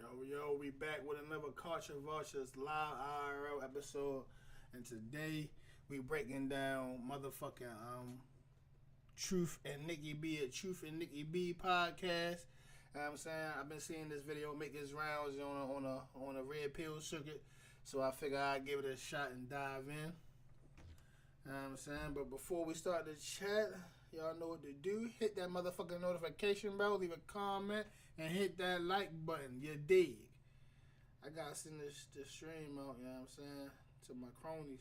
Yo, we back with another Culture Vultures live IRL episode, and today we breaking down motherfucking Truth and Nikki B at Truth and Nikki B podcast. You know what I'm saying? I've been seeing this video make its rounds on a red pill circuit, so I figure I'd give it a shot and dive in. You know what I'm saying? But before we start the chat, y'all know what to do. Hit that motherfucking notification bell, leave a comment, and hit that like button. You dig? I gotta send this stream out, you know what I'm saying, to my cronies.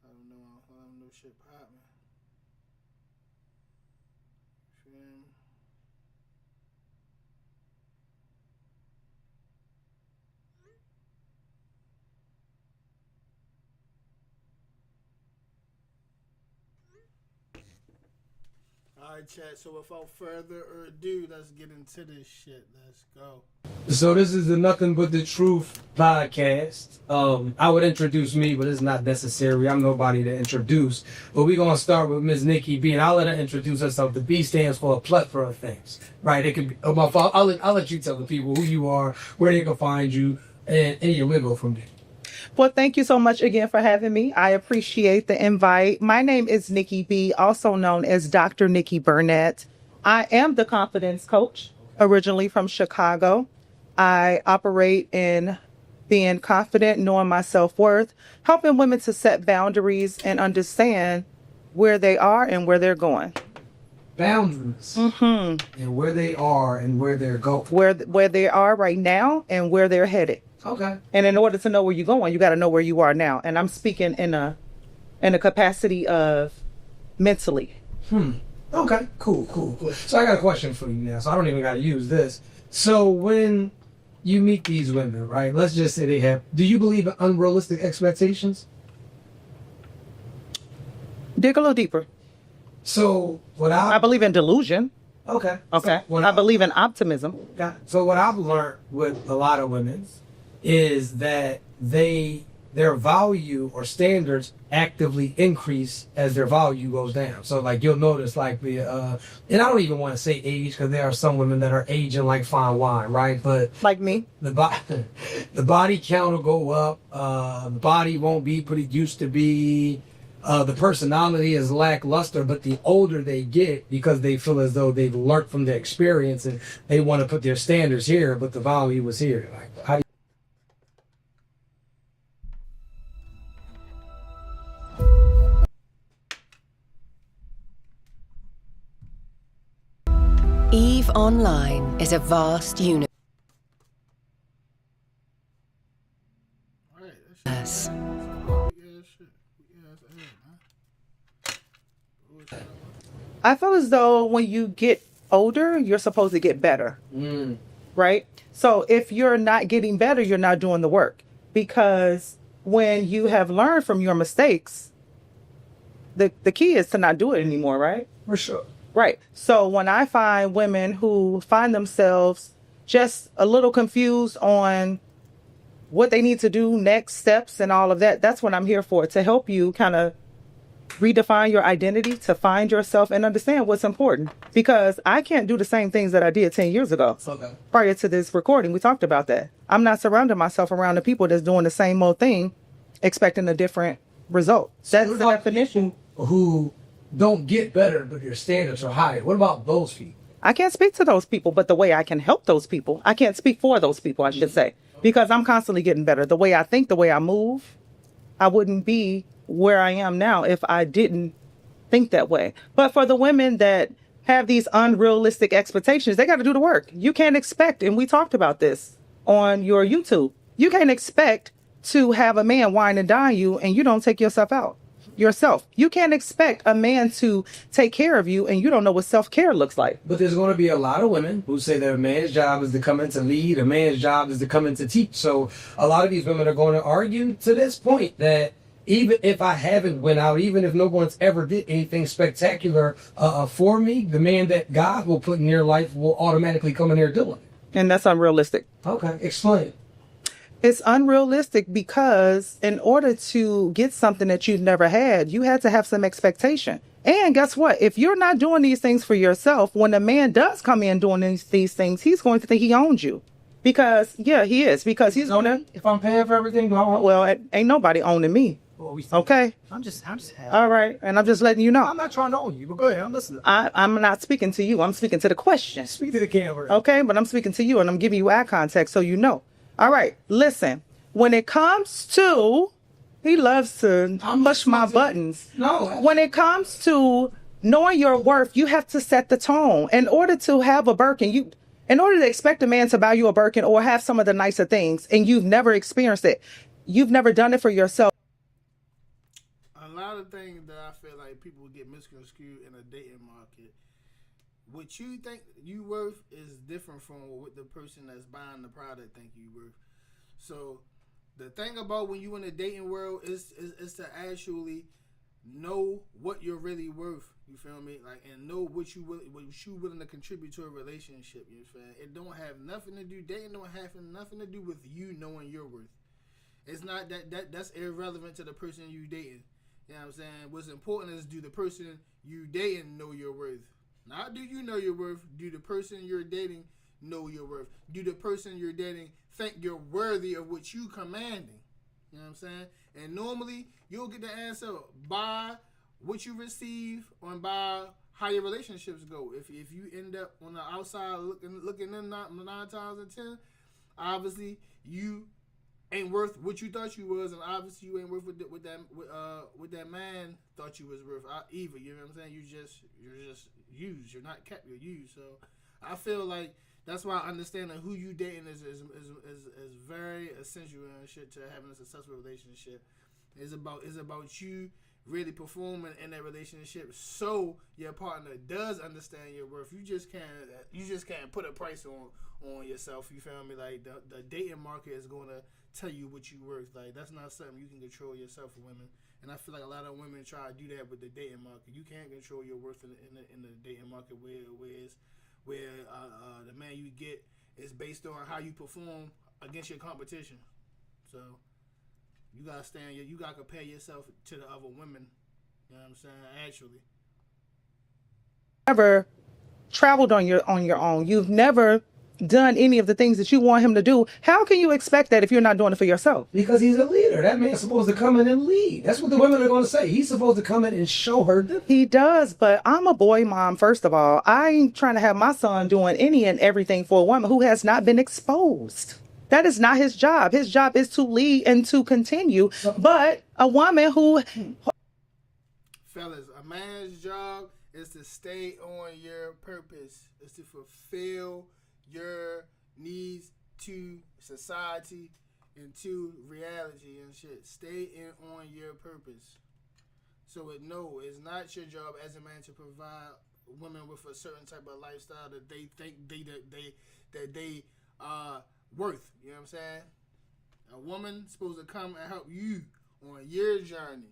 I don't know shit poppin'. Stream. Alright, chat, so without further ado, let's get into this shit. Let's go. So this is the Nothing But the Truth podcast. I would introduce me, but it's not necessary. I'm nobody to introduce. But we're going to start with Ms. Nikki B, and I'll let her introduce herself. The B stands for a plethora of things, right? It could be, I'll let you tell the people who you are, where they can find you, and we'll go from there. Well, thank you so much again for having me. I appreciate the invite. My name is Nikki B, also known as Dr. Nikki Burnett. I am the confidence coach, originally from Chicago. I operate in being confident, knowing my self-worth, helping women to set boundaries and understand where they are and where they're going. Boundaries. Mm-hmm. And where they are and where they're going. Where they are right now and where they're headed. Okay. And in order to know where you're going, you got to know where you are now. And I'm speaking in a capacity of mentally. Okay. Cool. So I got a question for you now. So I don't even got to use this. So when you meet these women, right? Let's just say they have. Do you believe in unrealistic expectations? Dig a little deeper. So I believe in delusion. Okay. Okay. So I believe in optimism. So what I've learned with a lot of women is that their value or standards actively increase as their value goes down. So like you'll notice like and I don't even want to say age because there are some women that are aging like fine wine, right? But like me, the body count will go up. The body won't be what it used to be. The personality is lackluster, but the older they get, because they feel as though they've learned from their experience and they want to put their standards here, but the value was here. Like, how do EVE Online is a vast universe. I feel as though when you get older, you're supposed to get better. Right? So if you're not getting better, you're not doing the work. Because when you have learned from your mistakes, the key is to not do it anymore, right? For sure. Right. So when I find women who find themselves just a little confused on what they need to do, next steps and all of that, that's what I'm here for, to help you kind of redefine your identity, to find yourself and understand what's important. Because I can't do the same things that I did 10 years ago. Okay. Prior to this recording, we talked about that. I'm not surrounding myself around the people that's doing the same old thing, expecting a different result. That's the definition. Who don't get better, but their standards are higher. What about those people? I can't speak to those people, but the way I can help those people, I can't speak for those people, I should say, because I'm constantly getting better. The way I think, the way I move, I wouldn't be where I am now if I didn't think that way. But for the women that have these unrealistic expectations, they got to do the work. You can't expect, and we talked about this on your YouTube, you can't expect to have a man wine and dine you and you don't take yourself out. Yourself. You can't expect a man to take care of you and you don't know what self-care looks like. But there's going to be a lot of women who say that a man's job is to come in to lead, a man's job is to come in to teach. So a lot of these women are going to argue to this point that even if I haven't went out, even if no one's ever did anything spectacular for me, the man that God will put in your life will automatically come in there doing it. And that's unrealistic. Okay, explain. It's unrealistic because in order to get something that you've never had, you had to have some expectation. And guess what? If you're not doing these things for yourself, when a man does come in doing these things, he's going to think he owns you Because, yeah, he is. Because he's on it. If I'm paying for everything, Well, ain't nobody owning me. Okay? I'm just All right. And I'm just letting you know. I'm not trying to own you, but go ahead. I'm listening. I'm not speaking to you. I'm speaking to the question. Speak to the camera. Okay? But I'm speaking to you, and I'm giving you eye contact so you know. All right. Listen. When it comes to... He loves to push my buttons. No. When it comes to knowing your worth, you have to set the tone. In order to have a Birkin, in order to expect a man to buy you a Birkin or have some of the nicer things, and you've never experienced it, you've never done it for yourself. A lot of things that I feel like people get misconstrued in a dating market. What you think you worth is different from what the person that's buying the product think you worth. So the thing about when you in the dating world is to actually know what you're really worth. You feel me? Like, and know what you willing to contribute to a relationship. You feel me? It don't have nothing to do. Dating don't have nothing to do with you knowing your worth. It's not that's irrelevant to the person you dating. You know what I'm saying? What's important is, do the person you dating know your worth? Not do you know your worth? Do the person you're dating know your worth? Do the person you're dating think you're worthy of what you commanding? You know what I'm saying? And normally you'll get the answer by what you receive or by how your relationships go. If you end up on the outside looking in 9 times in 10, obviously you ain't worth what you thought you was, and obviously you ain't worth what that man thought you was worth either. You know what I'm saying? You're just used. You're not kept. You're used. So I feel like that's why understanding who you dating is very essential and shit to having a successful relationship. It's about you really performing in that relationship, so your partner does understand your worth. You just can't put a price on yourself. You feel me? Like the dating market is gonna tell you what you worth. Like, that's not something you can control yourself for women. And I feel like a lot of women try to do that with the dating market. You can't control your worth in the dating market where the man you get is based on how you perform against your competition. So you gotta compare yourself to the other women. You know what I'm saying? Actually, Never traveled on your own. You've never done any of the things that you want him to do. How can you expect that if you're not doing it for yourself? Because he's a leader. That man's supposed to come in and lead. That's what the women are going to say. He's supposed to come in and show her. He does, but I'm a boy mom, first of all. I ain't trying to have my son doing any and everything for a woman who has not been exposed. That is not his job. His job is to lead and to continue. But a woman who... Fellas, a man's job is to stay on your purpose. Is to fulfill your needs to society and to reality and shit. Stay in on your purpose. So it's not your job as a man to provide women with a certain type of lifestyle that they think they worth. You know what I'm saying? A woman's supposed to come and help you on your journey.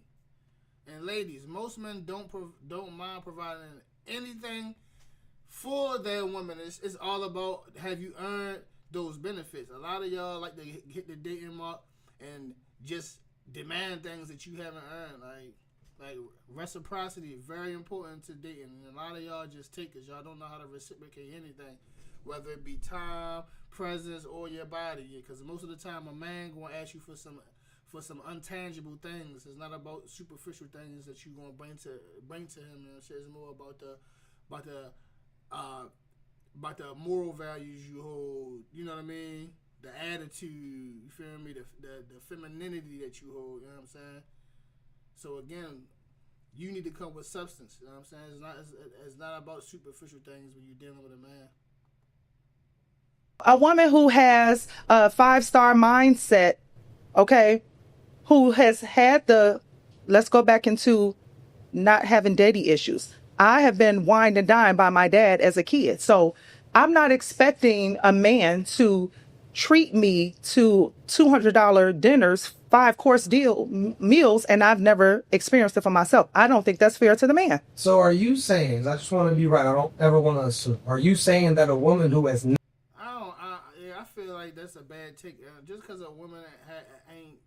And ladies, most men don't mind providing anything for their women. It's all about, have you earned those benefits? A lot of y'all like to hit the dating mark and just demand things that you haven't earned. Like reciprocity is very important to dating. And a lot of y'all just take it. Y'all don't know how to reciprocate anything, whether it be time, presence, or your body. Because most of the time, a man gonna ask you for some untangible things. It's not about superficial things that you gonna bring to him. And shit. It's more about the moral values you hold. You know what I mean? The attitude. You feel me? The femininity that you hold. You know what I'm saying? So again, you need to come with substance. You know what I'm saying? It's not about superficial things when you're dealing with a man. A woman who has a 5-star mindset, okay, who has had let's go back into not having daddy issues. I have been wined and dined by my dad as a kid. So I'm not expecting a man to treat me to $200 dinners, 5-course meals, and I've never experienced it for myself. I don't think that's fair to the man. So are you saying, I just want to be right, I don't ever want to assume, are you saying that a woman who has I feel like that's a bad take. Just because a woman ain't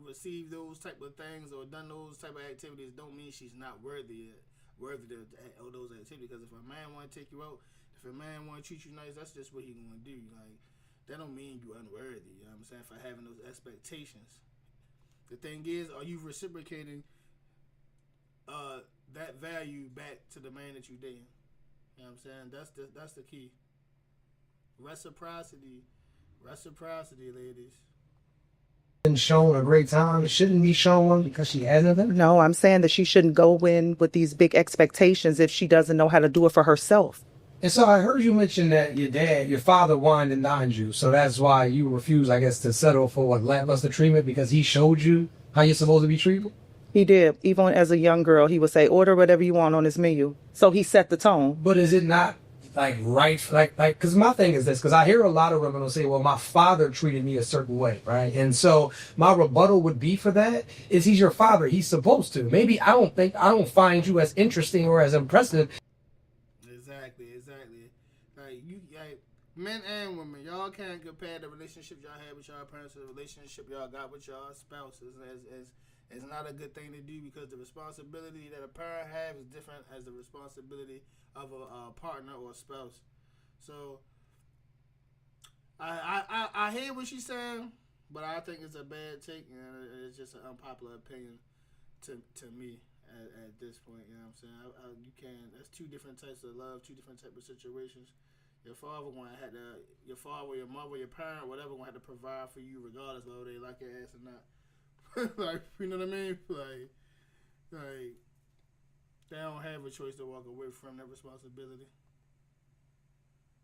received those type of things or done those type of activities don't mean she's not worthy of those activities. Because if a man want to take you out, if a man want to treat you nice, that's just what he gonna do. Like, that don't mean you unworthy. You know what I'm saying? For having those expectations. The thing is, are you reciprocating that value back to the man that you dating? You know what I'm saying? That's the key. Reciprocity, ladies. Been shown a great time. It shouldn't be shown because she hasn't been. No, I'm saying that she shouldn't go in with these big expectations if she doesn't know how to do it for herself. And so I heard you mention that your father wined and dined you. So that's why you refuse, I guess, to settle for what lackluster treatment, because he showed you how you're supposed to be treated? He did. Even as a young girl, he would say, order whatever you want on his menu. So he set the tone. But is it not like right? Like, because my thing is this, because I hear a lot of women will say, well, my father treated me a certain way, right? And so my rebuttal would be for that is he's your father. He's supposed to. Maybe I don't find you as interesting or as impressive. Exactly. Like men and women, y'all can't compare the relationship y'all had with y'all parents to the relationship y'all got with y'all spouses. It's not a good thing to do, because the responsibility that a parent has is different as the responsibility of a partner or a spouse. So I hear what she's saying, but I think it's a bad take, and it's just an unpopular opinion to me at this point. You know what I'm saying? You can't. That's two different types of love, two different types of situations. Your father your father, your mother, your parent, whatever, gonna have to provide for you regardless of whether they like your ass or not. Like, you know what I mean? Like they don't have a choice to walk away from that responsibility.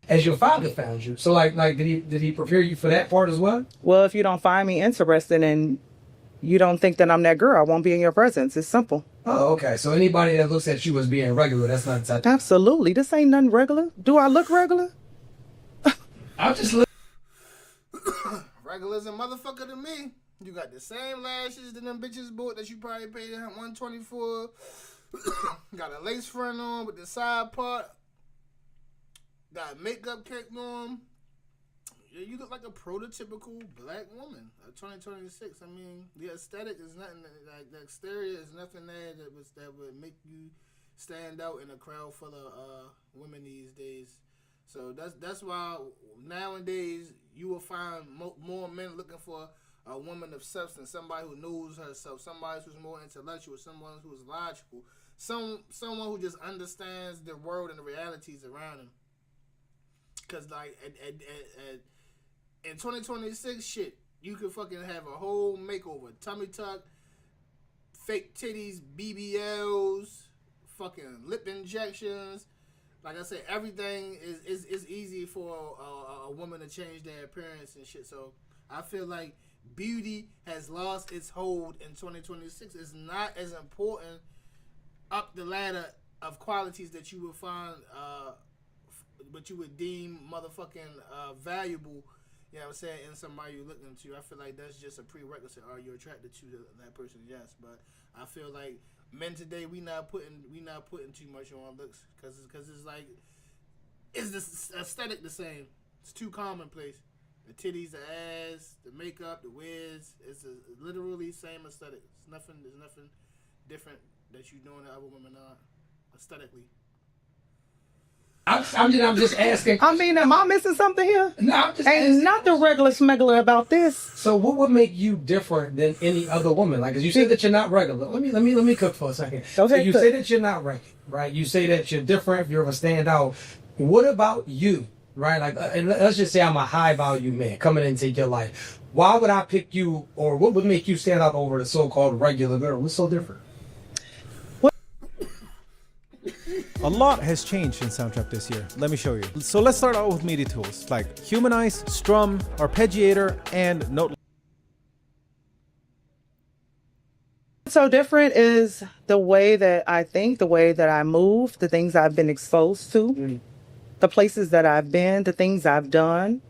As your father found you, so like did he prepare you for that part as well? Well, if you don't find me interesting and you don't think that I'm that girl, I won't be in your presence. It's simple. Oh, okay. So anybody that looks at you as being regular, that's not the type. Absolutely. This ain't nothing regular. Do I look regular? I'll just look. Regular's a motherfucker to me. You got the same lashes that them bitches bought that you probably paid $120 for. Got a lace front on with the side part. Got makeup caked on. Yeah, you look like a prototypical black woman. 2026. I mean, the aesthetic is nothing. Like the exterior is nothing there that would make you stand out in a crowd full of women these days. So that's why nowadays you will find more men looking for a woman of substance, somebody who knows herself, somebody who's more intellectual, someone who's logical, someone who just understands the world and the realities around him. Because like in 2026, shit, you could fucking have a whole makeover, tummy tuck, fake titties, BBLs, fucking lip injections. Like I said, everything is easy for a woman to change their appearance and shit. So I feel like beauty has lost its hold in 2026. It's not as important up the ladder of qualities that you would find, but you would deem motherfucking valuable. You know what I'm saying? In somebody you're looking to. I feel like that's just a prerequisite. Are you attracted to that person? Yes, but I feel like men today we not putting too much on looks because it's like, is this aesthetic the same? It's too commonplace. The titties, the ass, the makeup, the wigs. It's literally same aesthetic. There's nothing different that you doing that other women are aesthetically. I'm just asking. I mean, am I missing something here? No, I'm just Ain't asking. not the regular smuggler about this. So what would make you different than any other woman? Like, 'cause you said that you're not regular. Let me cook for a second. Go ahead, So you cook. say that you're not regular, right? You say that you're different. You're a standout. What about you, right? Like, and let's just say I'm a high value man coming in to take your life. Why would I pick you, or what would make you stand out over the so-called regular girl? What's so different? A lot has changed in Soundtrap this year. Let me show you. So let's start out with MIDI tools like Humanize, Strum, Arpeggiator, and Note. What's so different is the way that I think, the way that I move, the things I've been exposed to, the places that I've been, the things I've done.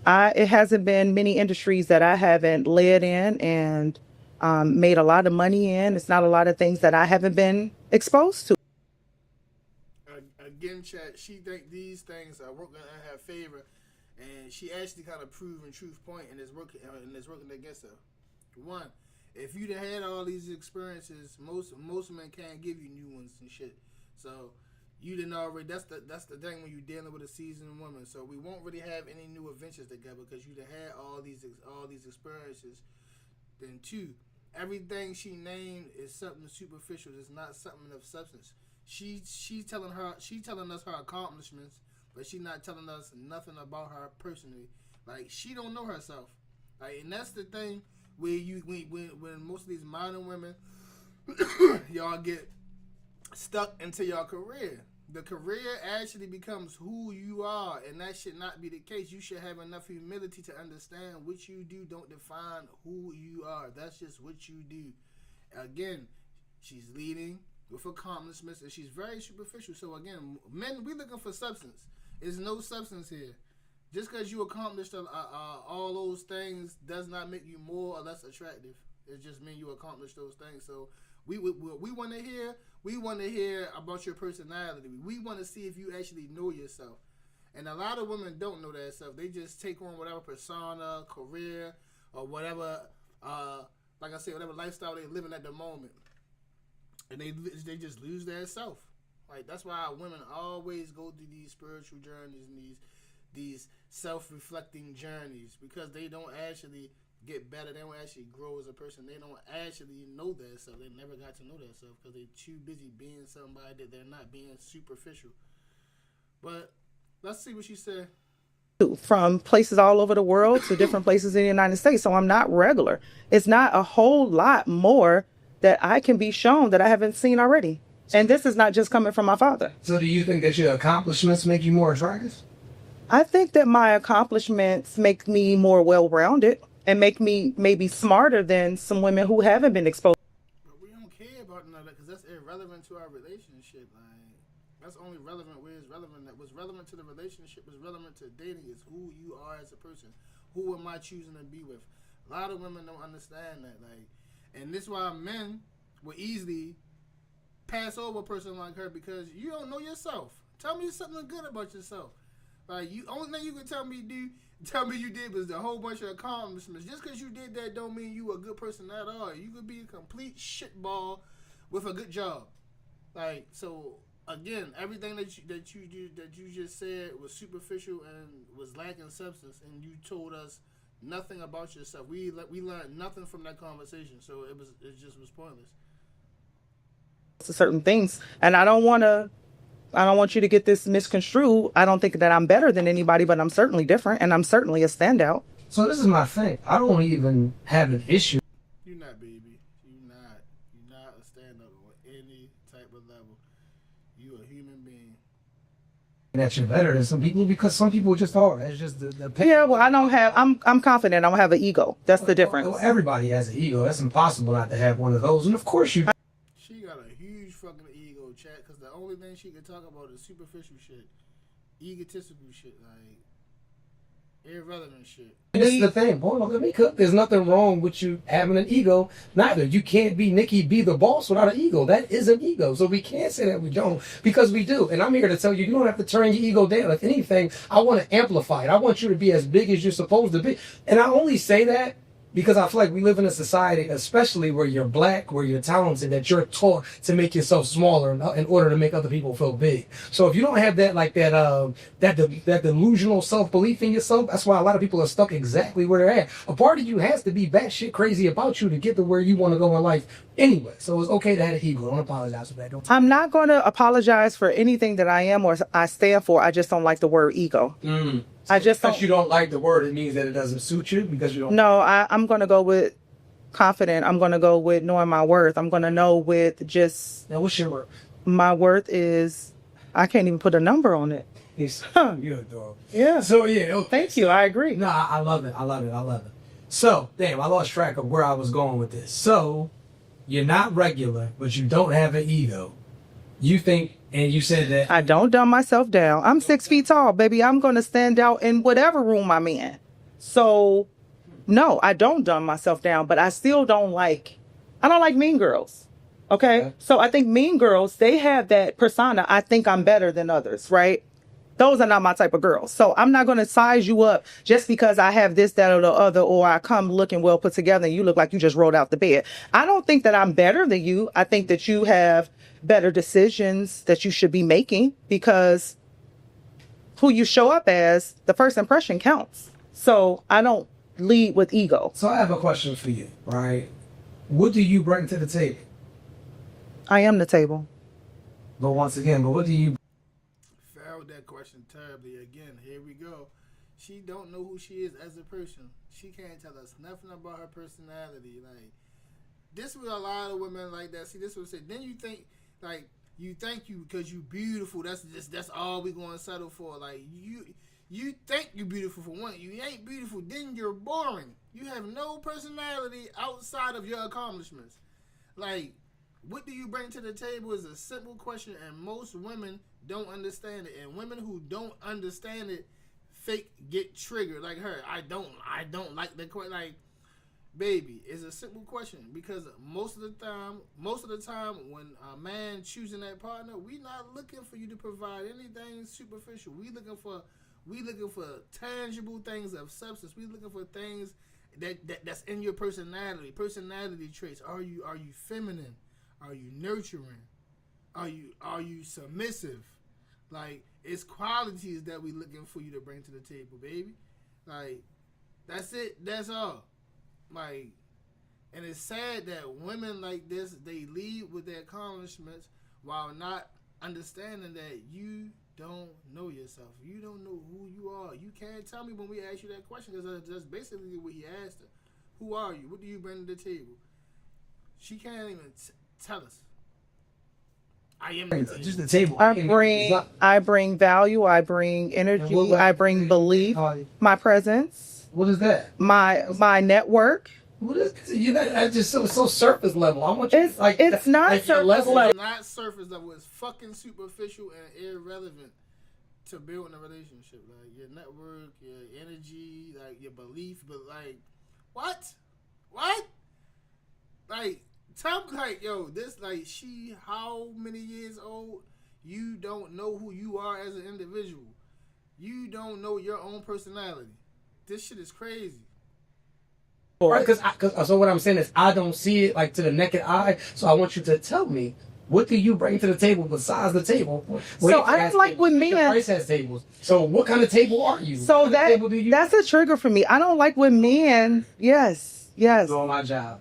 It hasn't been many industries that I haven't led in and made a lot of money in. It's not a lot of things that I haven't been exposed to. Again, chat, she think these things are working in her favor, and she actually kind of proving truth point, and it's working against her. One, if you'd have had all these experiences, most men can't give you new ones and shit. So you didn't already. That's the thing when you're dealing with a seasoned woman. So we won't really have any new adventures together because you done had all these experiences. Then two, everything she named is something superficial. It's not something of substance. She telling us her accomplishments, but she not telling us nothing about her personally. Like, she don't know herself. Like, and that's the thing where when most of these modern women y'all get stuck into your career. The career actually becomes who you are, and that should not be the case. You should have enough humility to understand what you do don't define who you are. That's just what you do. Again, she's leading with accomplishments, and she's very superficial. So again, men, we looking for substance. There's no substance here. Just because you accomplished all those things does not make you more or less attractive. It just means you accomplished those things. So we want to hear about your personality. We want to see if you actually know yourself. And a lot of women don't know that stuff. They just take on whatever persona, career, or whatever, like I said, whatever lifestyle they're living at the moment. And they just lose their self. Like, that's why women always go through these spiritual journeys and these self-reflecting journeys, because they don't actually get better. They don't actually grow as a person. They don't actually know themselves. They never got to know themselves because they're too busy being somebody that they're not, being superficial. But let's see what she said. From places all over the world to different places in the United States. So I'm not regular. It's not a whole lot more that I can be shown that I haven't seen already. And this is not just coming from my father. So do you think that your accomplishments make you more attractive? I think that my accomplishments make me more well-rounded and make me maybe smarter than some women who haven't been exposed. But we don't care about none of that because that's irrelevant to our relationship. Like, that's only relevant where it's relevant. That what's relevant to the relationship is relevant to dating is who you are as a person. Who am I choosing to be with? A lot of women don't understand that. Like, and this is why men will easily pass over a person like her because you don't know yourself. Tell me something good about yourself. Like, only thing you can tell me you did was a whole bunch of accomplishments. Just because you did that don't mean you a good person at all. You could be a complete shitball with a good job. Like, so again, everything that you just said was superficial and was lacking substance, and you told us nothing about yourself. We learned nothing from that conversation, so it just was pointless. Certain things, and I don't want you to get this misconstrued. I don't think that I'm better than anybody, but I'm certainly different, and I'm certainly a standout. So this is my thing. I don't even have an issue. You're not, baby. You're not a standout on any type of level. You a human being. That you're better than some people because some people just are. It's just the Yeah, well, I'm confident. I don't have an ego. That's the difference. Well, everybody has an ego. That's impossible not to have one of those. And of course you. She got a huge fucking ego, chat, because the only thing she can talk about is superficial shit, egotistical shit, like irrelevant shit. This is the thing, boy. Look at me cook. There's nothing wrong with you having an ego. Neither. You can't be Nikki B the boss without an ego. That is an ego. So we can't say that we don't, because we do. And I'm here to tell you, you don't have to turn your ego down. If anything, I want to amplify it. I want you to be as big as you're supposed to be. And I only say that because I feel like we live in a society, especially where you're black, where you're talented, that you're taught to make yourself smaller in order to make other people feel big. So if you don't have that, like that delusional self-belief in yourself, that's why a lot of people are stuck exactly where they're at. A part of you has to be batshit crazy about you to get to where you want to go in life anyway. So it's okay to have an ego. Don't apologize for that. I'm not going to apologize for anything that I am or I stand for. I just don't like the word ego. I just don't. Because you don't like the word, it means that it doesn't suit you because you don't. No, I'm going to go with confident. I'm going to go with knowing my worth. I'm going to know with just. Now, what's your worth? My worth is, I can't even put a number on it. You're adorable. Yeah. So, yeah. Okay. Thank you. I agree. No, I love it. I love it. So, damn, I lost track of where I was going with this. So, you're not regular, but you don't have an ego. You think, and you said that. I don't dumb myself down. I'm 6 feet tall, baby. I'm going to stand out in whatever room I'm in. So, no, I don't dumb myself down, but I still don't like Mean Girls. Okay? So I think Mean Girls, they have that persona. I think I'm better than others, right? Those are not my type of girls. So I'm not going to size you up just because I have this, that, or the other, or I come looking well put together and you look like you just rolled out the bed. I don't think that I'm better than you. I think that you have better decisions that you should be making, because who you show up as, the first impression counts. So I don't lead with ego. So I have a question for you, right? What do you bring to the table? I am the table. But once again, what do you? Failed that question terribly again. Here we go. She don't know who she is as a person. She can't tell us nothing about her personality. Like, this with a lot of women like that. See, this would say, then you think, like, you think you because you beautiful. That's all we gonna settle for. Like, you think you beautiful for one. You ain't beautiful. Then you're boring. You have no personality outside of your accomplishments. Like, what do you bring to the table is a simple question, and most women don't understand it. And women who don't understand it, fake get triggered. Like her, I don't like the question. Like, baby, it's a simple question, because most of the time when a man choosing that partner, we not looking for you to provide anything superficial. We looking for tangible things of substance. We looking for things that's in your personality traits. Are you feminine? Are you nurturing? Are you submissive? Like, it's qualities that we looking for you to bring to the table, baby. Like, that's it. That's all. Like, and it's sad that women like this, they lead with their accomplishments while not understanding that you don't know yourself. You don't know who you are. You can't tell me when we ask you that question, because that's basically what he asked her. Who are you? What do you bring to the table? She can't even tell us. I am the table. Just the table. I bring value. I bring energy. I bring belief. My presence. What is that? My network. What is that's just so surface level. I want you it's not like surface level. It's not surface level. It's fucking superficial and irrelevant to building a relationship. Like, your network, your energy, like your belief. But like, what? Like, tell me, like, yo, this, like, she how many years old? You don't know who you are as an individual. You don't know your own personality. This shit is crazy. Right, because so what I'm saying is I don't see it like to the naked eye. So I want you to tell me, what do you bring to the table besides the table? So I don't like when men. Price has tables. So what kind of table are you? So that's a trigger for me. I don't like when men. Yes. Doing my job.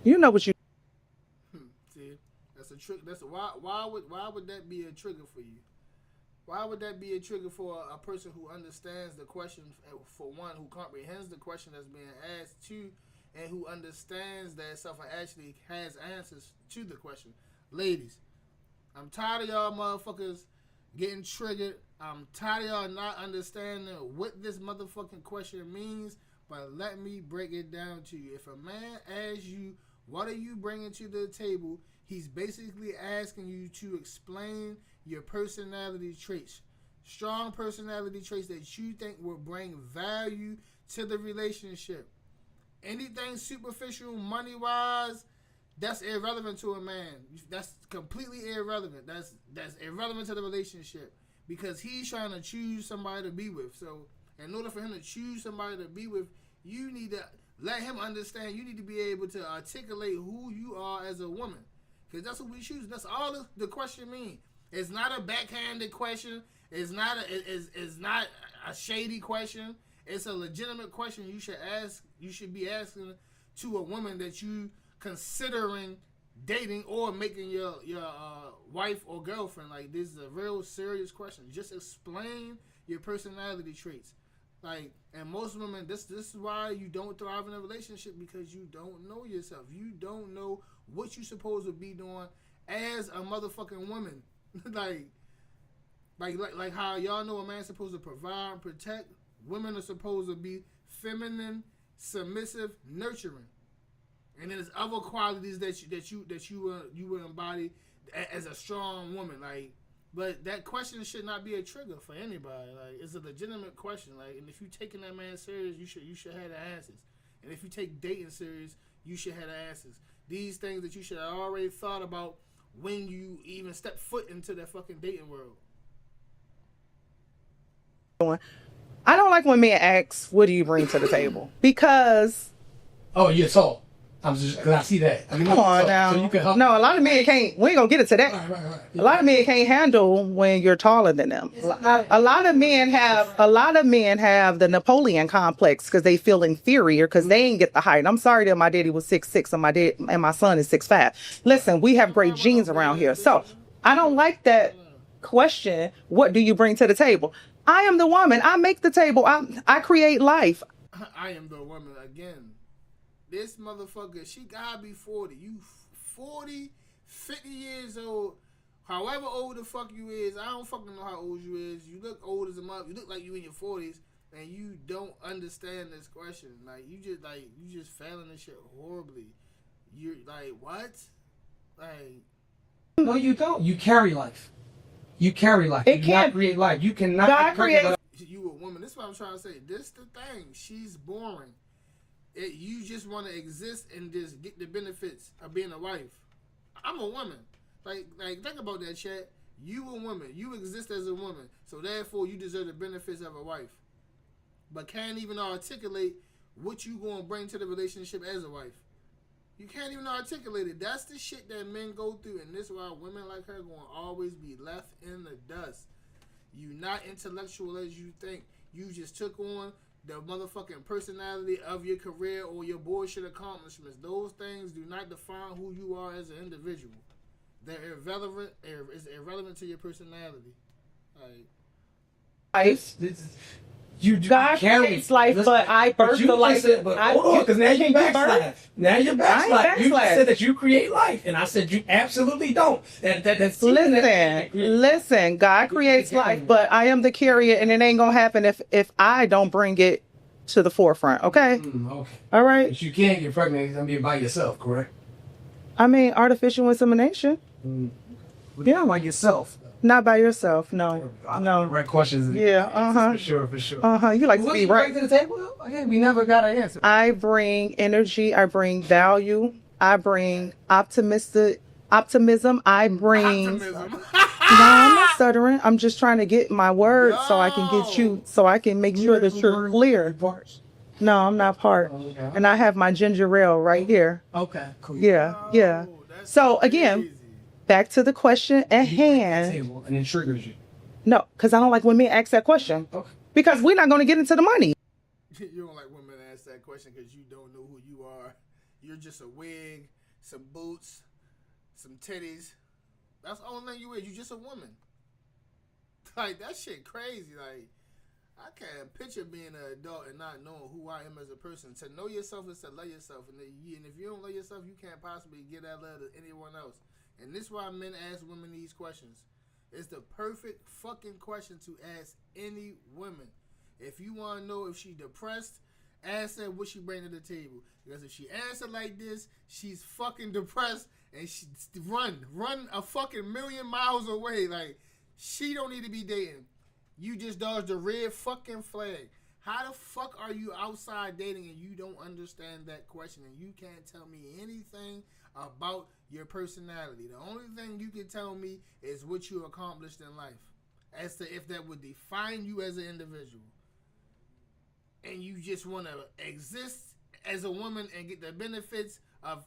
You know what you. See, that's a trick. Why would that be a trigger for you? Why would that be a trigger for a person who understands the question, for one, who comprehends the question that's being asked, two, and who understands that self and actually has answers to the question? Ladies, I'm tired of y'all motherfuckers getting triggered. I'm tired of y'all not understanding what this motherfucking question means, but let me break it down to you. If a man asks you, what are you bringing to the table? He's basically asking you to explain your personality traits. Strong personality traits that you think will bring value to the relationship. Anything superficial, money-wise, that's irrelevant to a man. That's completely irrelevant. That's irrelevant to the relationship, because he's trying to choose somebody to be with. So in order for him to choose somebody to be with, you need to let him understand. You need to be able to articulate who you are as a woman, because that's what we choose. That's all the question means. It's not a backhanded question. It's not a shady question. It's a legitimate question you should ask. You should be asking to a woman that you considering dating or making your wife or girlfriend. Like, this is a real serious question. Just explain your personality traits. Like, and most women, this is why you don't thrive in a relationship, because you don't know yourself. You don't know what you're supposed to be doing as a motherfucking woman. like how y'all know a man's supposed to provide and protect. Women are supposed to be feminine, submissive, nurturing, and then there's other qualities that you will embody as a strong woman. Like, but that question should not be a trigger for anybody. Like, it's a legitimate question. Like, and if you taking that man serious, you should have the answers. And if you take dating serious, you should have the answers. These things that you should have already thought about when you even step foot into that fucking dating world. I don't like when men ask, what do you bring to the table? Because... Oh, you're tall. I'm just, because I see that. I mean, Come on now. So you can help. No, a lot of men can't. We ain't gonna get it to that. Right. A lot of men can't handle when you're taller than them. A lot of men have the Napoleon complex because they feel inferior because they ain't get the height. I'm sorry that my daddy was 6'6" and my son is 6'5". Listen, we have great genes around here, so I don't like that question. What do you bring to the table? I am the woman. I make the table. I create life. I am the woman again. This motherfucker, she gotta be 40. You 40, 50 years old, however old the fuck you is. I don't fucking know how old you is. You look old as a mother. You look like you in your 40s, and you don't understand this question. You just failing this shit horribly. You're like, what? Like, no, you don't. You carry life. You carry life. It You can't cannot create life. You cannot God creates. you a woman. This is what I'm trying to say. This the thing. She's boring. You just want to exist and just get the benefits of being a wife. I'm a woman. Like think about that, chat. You a woman. You exist as a woman. So therefore, you deserve the benefits of a wife. But can't even articulate what you going to bring to the relationship as a wife. You can't even articulate it. That's the shit that men go through. And this is why women like her going to always be left in the dust. You not intellectual as you think. You just took on the motherfucking personality of your career or your bullshit accomplishments. Those things do not define who you are as an individual. They're irrelevant. It's irrelevant to your personality. God creates life, but I birth the life. Hold on, because now you backslide. Now you're backslide. You backslide. said that you create life, and I said you absolutely don't. Listen. God creates life, but I am the carrier, and it ain't gonna happen if I don't bring it to the forefront. Okay. Okay. All right. But you can't get pregnant and be by yourself, correct? I mean, artificial insemination. Yeah, by yourself. Not by yourself. No. Right questions. Yeah. For sure. You like to be right. To the table? Okay, we never got an answer. I bring energy. I bring value. I bring optimism. I bring. Optimism. No, I'm not stuttering. I'm just trying to get my words so I can get you, so I can make sure that you're clear. No, I'm not part. Okay. And I have my ginger ale right here. Okay, cool. Yeah. That's So again, crazy. back to the question at hand. Table, and it triggers you. No, because I don't like when men ask that question. Okay. Because we're not going to get into the money. You don't like women to ask that question because you don't know who you are. You're just a wig, some boots, some titties. That's the only thing you is. You're just a woman. Like, that shit crazy. Like, I can't picture being an adult and not knowing who I am as a person. To know yourself is to love yourself. And if you don't love yourself, you can't possibly get that love to anyone else. And this is why men ask women these questions. It's the perfect fucking question to ask any woman. If you want to know if she depressed, ask her what she bring to the table. Because if she answer like this, she's fucking depressed and she run a fucking million miles away. Like, she don't need to be dating. You just dodged a red fucking flag. How the fuck are you outside dating and you don't understand that question and you can't tell me anything about your personality? The only thing you can tell me is what you accomplished in life, as to if that would define you as an individual. And you just want to exist as a woman and get the benefits of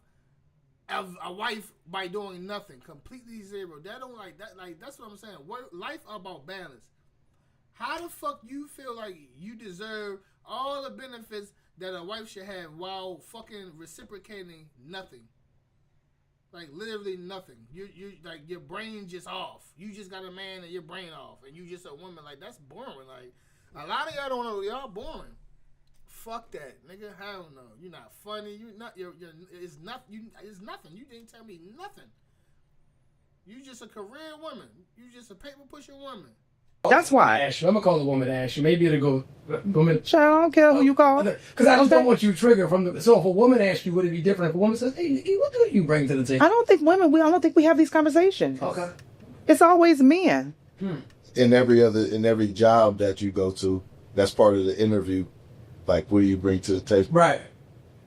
a wife by doing nothing, completely zero. That don't like that. Like, that's what I'm saying. Life about balance. How the fuck you feel like you deserve all the benefits that a wife should have while fucking reciprocating nothing? Like, literally nothing. You like, your brain just off. You just got a man and your brain off, and you just a woman. Like, that's boring. Like, a lot of y'all don't know. Y'all boring. Fuck that, nigga. Hell no. You're not funny. You're not. It's nothing. It's nothing. You didn't tell me nothing. You just a career woman. You just a paper pushing woman. That's why. Ask you. I'm gonna call the woman to ask you. Maybe it'll go. Woman. Child, I don't care who you call. Because I just don't want you to trigger from the. So if a woman asks you, would it be different if a woman says, "Hey, what do you bring to the table?" I don't think we have these conversations. Okay. It's always men. In every job that you go to, that's part of the interview. Like, what do you bring to the table? Right.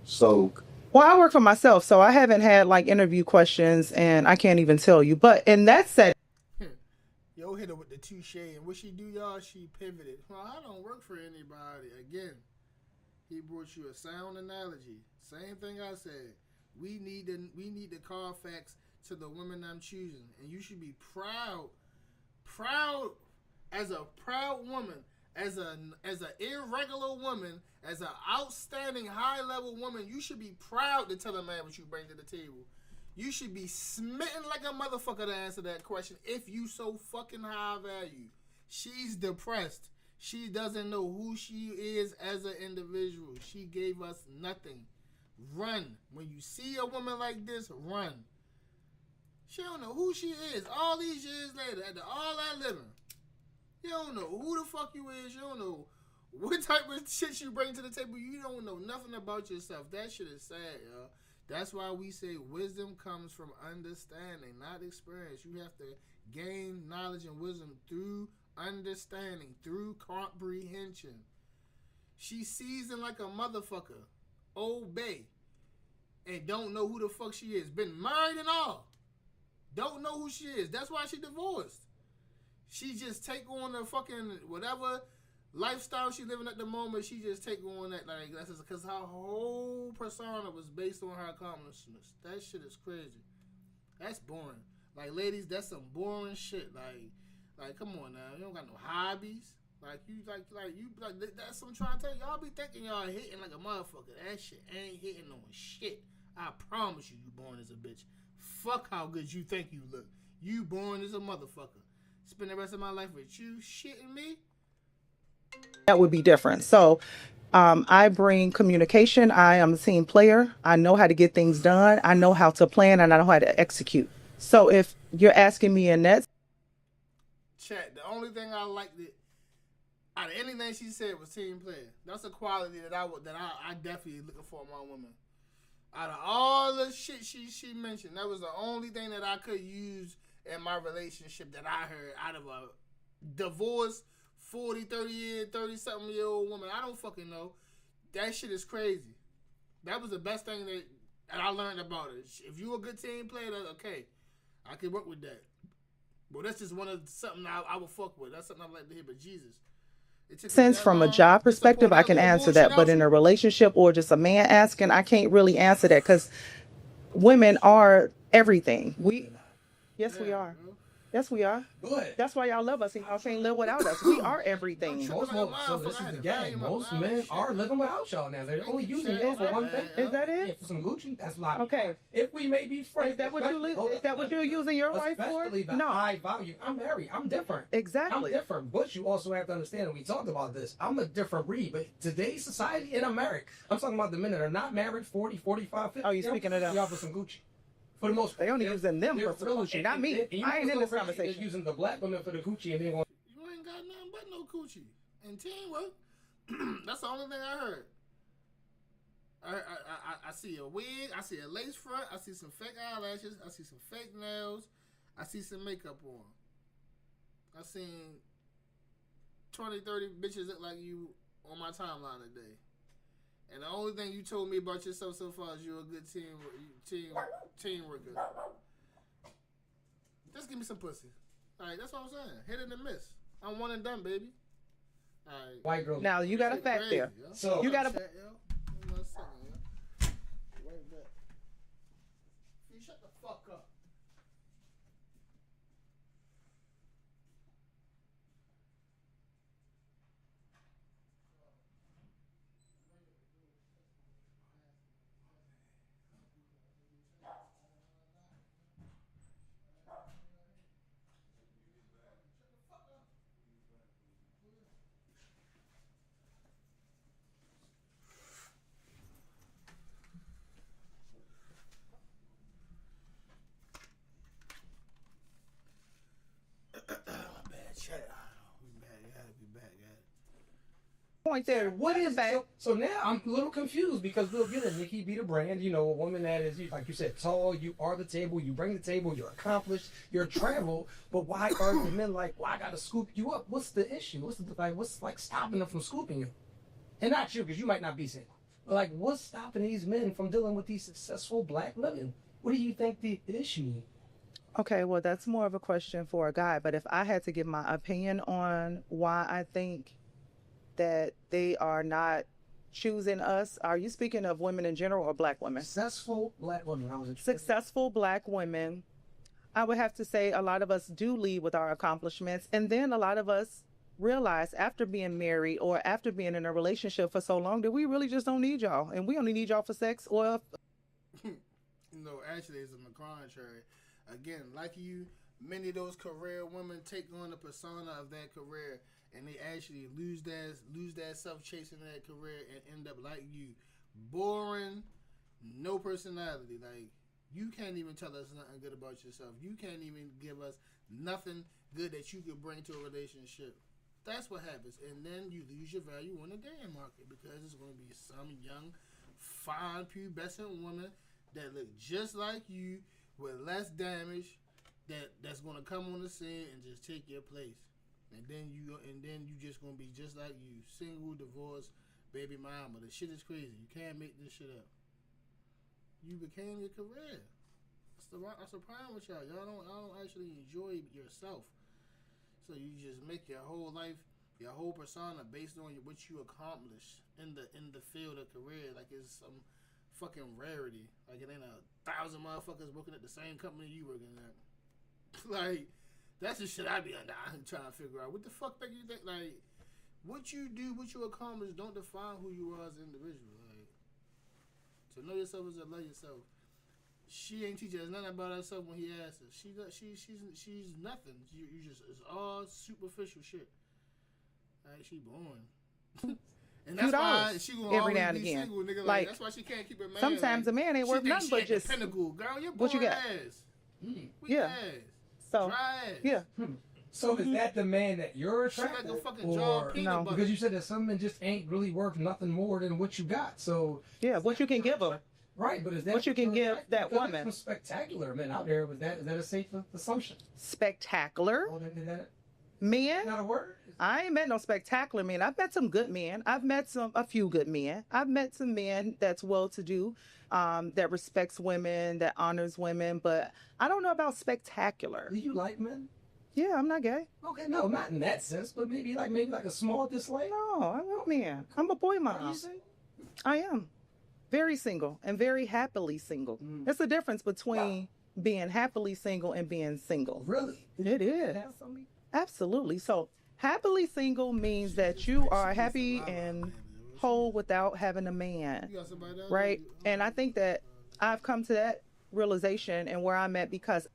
So, Well, I work for myself, so I haven't had like interview questions, and I can't even tell you. But in that setting, Yo, hit her with the touche, and what she do, y'all? She pivoted. Well, I don't work for anybody. Again, he brought you a sound analogy. Same thing I said. We need the Carfax to the women I'm choosing, and you should be proud as a proud woman, as an irregular woman, as an outstanding high level woman. You should be proud to tell a man what you bring to the table. You should be smitten like a motherfucker to answer that question if you so fucking high value. She's depressed. She doesn't know who she is as an individual. She gave us nothing. Run. When you see a woman like this, run. She don't know who she is. All these years later, after all that living, you don't know who the fuck you is. You don't know what type of shit you bring to the table. You don't know nothing about yourself. That shit is sad, y'all. That's why we say wisdom comes from understanding, not experience. You have to gain knowledge and wisdom through understanding, through comprehension. She's seasoned like a motherfucker. Old Bay. And don't know who the fuck she is. Been married and all. Don't know who she is. That's why she divorced. She just take on the fucking whatever lifestyle she living at the moment. She just take on that, like, that's because her whole persona was based on her accomplishments. That shit is crazy. That's boring. Like, ladies, that's some boring shit. Like, come on now. You don't got no hobbies. That's what I'm trying to tell you. Y'all be thinking y'all hitting like a motherfucker. That shit ain't hitting on shit. I promise you, you born as a bitch. Fuck how good you think you look. You born as a motherfucker. Spend the rest of my life with you shitting me? That would be different. So I bring communication. I am a team player. I know how to get things done. I know how to plan, and I know how to execute. So if you're asking me in that chat, the only thing I liked it out of anything she said was team player. That's a quality that I definitely looking for in my woman. Out of all the shit she mentioned, that was the only thing that I could use in my relationship that I heard out of a divorced 30-something year old woman. I don't fucking know. That shit is crazy. That was the best thing that I learned about it. If you a good team player, that's okay. I can work with that. Well, that's just something I would fuck with. That's something I like to hear. But Jesus. sense from a job perspective, I can answer that. But in a relationship or just a man asking, I can't really answer that because women are everything. Yes, we are. Yes, we are. Good. That's why y'all love us and y'all can't live without us. We are everything. So this is the gang. Most men are living without y'all now. They're only using you for one thing. Is that it? Yeah, for some Gucci. That's a lot. Okay. If we may be friends. Is that what you're using your wife for? Especially the high value. I'm married. I'm different. Exactly. I'm different. But you also have to understand, and we talked about this, I'm a different breed. But today's society, and I'm married. I'm talking about the men that are not married, 40, 45, 50. Oh, you speaking of them? Y'all for some Gucci. For the most part. They only using them for some Gucci, not me. I ain't in this conversation. They're using the black women for the Gucci and then going. You ain't got nothing but no Gucci. And teamwork. That's the only thing I heard. I see a wig. I see a lace front. I see some fake eyelashes. I see some fake nails. I see some makeup on. I seen 20, 30 bitches look like you on my timeline today. And the only thing you told me about yourself so far is you're a good team worker. Just give me some pussy. All right, that's what I'm saying. Hit it and miss. I'm one and done, baby. All right. White girl. Now you got a fact there. So you got a. Chat, yo. Give me 1 second, yo. Right back. You shut the fuck up. Point there. What is that? So now I'm a little confused because we'll get a Nikki be the brand, you know, a woman that is, like you said, tall, you are the table, you bring the table, you're accomplished, you're traveled, but why are the men like, well, I gotta scoop you up? What's the issue? What's stopping them from scooping you? And not you, because you might not be single. But like, what's stopping these men from dealing with these successful black women? What do you think the issue is? Okay, well, that's more of a question for a guy. But if I had to give my opinion on why I think that they are not choosing us, are you speaking of women in general or black women? Successful black women. Successful black women, I would have to say a lot of us do lead with our accomplishments. And then a lot of us realize after being married or after being in a relationship for so long that we really just don't need y'all. And we only need y'all for sex or... No, actually, it's on the contrary. Again, like you, many of those career women take on the persona of that career, and they actually lose that self chasing that career and end up like you, boring, no personality. Like, you can't even tell us nothing good about yourself. You can't even give us nothing good that you could bring to a relationship. That's what happens, and then you lose your value on the dating market because it's going to be some young, fine, pubescent woman that look just like you, with less damage, that's gonna come on the scene and just take your place, and then you just gonna be just like you, single, divorced, baby mama. The shit is crazy. You can't make this shit up. You became your career. That's the problem with y'all. Y'all don't actually enjoy yourself. So you just make your whole life, your whole persona based on what you accomplish in the field of career. Like it's some fucking rarity. Like it ain't 1,000 motherfuckers working at the same company you working at. Like, that's the shit I be under. I'm trying to figure out what the fuck make you think. Like, what you do, what you accomplish, don't define who you are as an individual. Like, to know yourself is to love yourself. She ain't teaching us nothing about herself when he asks her. She's nothing. You just, it's all superficial shit. Like, she born. And that's why she gonna every now always and be again. single, nigga. Like, that's why she can't keep a man. Sometimes like, a man ain't worth nothing but just the pinnacle. Girl, you're what you born got. ass. Weak Yeah. ass. So Dry ass. yeah. So is that the man that you're She like attracted a fucking or jar of peanut No. butter. because you said that some men just ain't really worth nothing more than what you got. So Yeah, what you can give them. right, but is that What you can give that because woman. there's some spectacular men out there? Is that a safe assumption? Spectacular Oh, is that men. not a word? I ain't met no spectacular men. I've met some good men. I've met a few good men. I've met some men that's well-to-do, that respects women, that honors women. But I don't know about spectacular. Do you like men? Yeah, I'm not gay. Okay, no, not in that sense, but maybe like a small dislike. No, I'm not men. I'm a boy Are you mom. saying? I am very single and very happily single. There's a difference between being happily single and being single. Really? It is. Have something? Absolutely. So happily single means that you are happy and whole without having a man, You got somebody else? right? And I think that I've come to that realization and where I'm at because